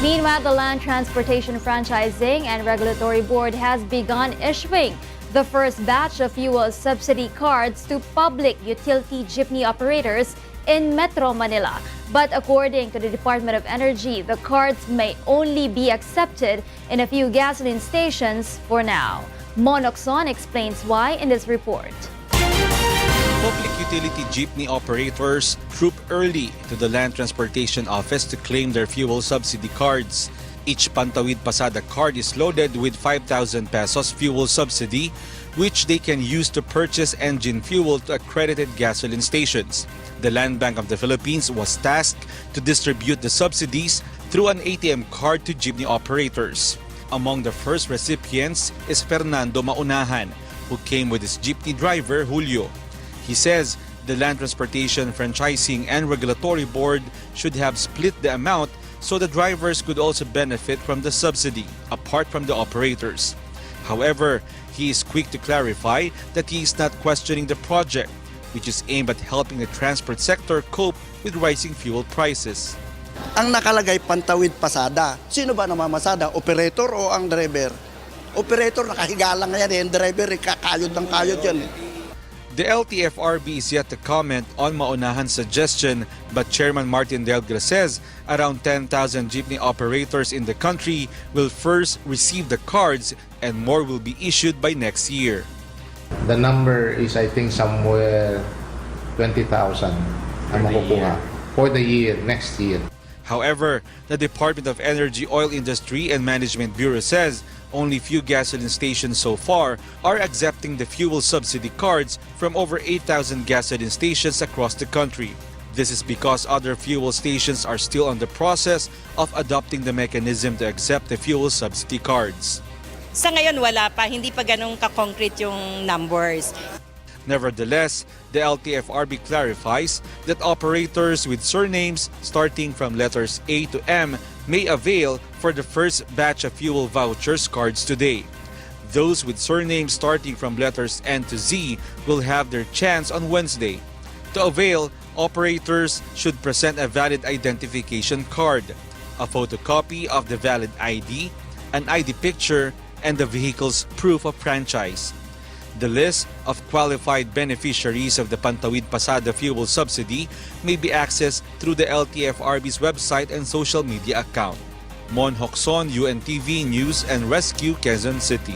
Meanwhile, the Land Transportation Franchising and Regulatory Board has begun issuing the first batch of fuel subsidy cards to public utility jeepney operators in Metro Manila. But according to the Department of Energy, the cards may only be accepted in a few gasoline stations for now. Mon Jocson explains why in this report. Public utility jeepney operators troop early to the Land Transportation Office to claim their fuel subsidy cards. Each Pantawid Pasada card is loaded with 5,000 pesos fuel subsidy, which they can use to purchase engine fuel to accredited gasoline stations. The Land Bank of the Philippines was tasked to distribute the subsidies through an ATM card to jeepney operators. Among the first recipients is Fernando Maunahan, who came with his jeepney driver Julio. He says the Land Transportation Franchising and Regulatory Board should have split the amount so the drivers could also benefit from the subsidy, apart from the operators. However, he is quick to clarify that he is not questioning the project, which is aimed at helping the transport sector cope with rising fuel prices. Ang nakalagay Pantawid Pasada. Sino ba namamasada? Operator o ang driver? Operator, nakahiga lang yan. Yung driver, kakayod ng kayod yan. The LTFRB is yet to comment on Maunahan's suggestion, but Chairman Martin Delgra says around 10,000 jeepney operators in the country will first receive the cards and more will be issued by next year. The number is, I think, somewhere 20,000 ang makukuha for the year, next year. However, the Department of Energy, Oil Industry and Management Bureau says only few gasoline stations so far are accepting the fuel subsidy cards from over 8,000 gasoline stations across the country. This is because other fuel stations are still on the process of adopting the mechanism to accept the fuel subsidy cards. Sa ngayon wala pa, hindi pa ganun ka-concrete yung numbers. Nevertheless, the LTFRB clarifies that operators with surnames starting from letters A to M may avail for the first batch of fuel vouchers cards today. Those with surnames starting from letters N to Z will have their chance on Wednesday. To avail, operators should present a valid identification card, a photocopy of the valid ID, an ID picture, and the vehicle's proof of franchise. The list of qualified beneficiaries of the Pantawid Pasada fuel subsidy may be accessed through the LTFRB's website and social media account. Mon Jocson, UNTV News and Rescue, Quezon City.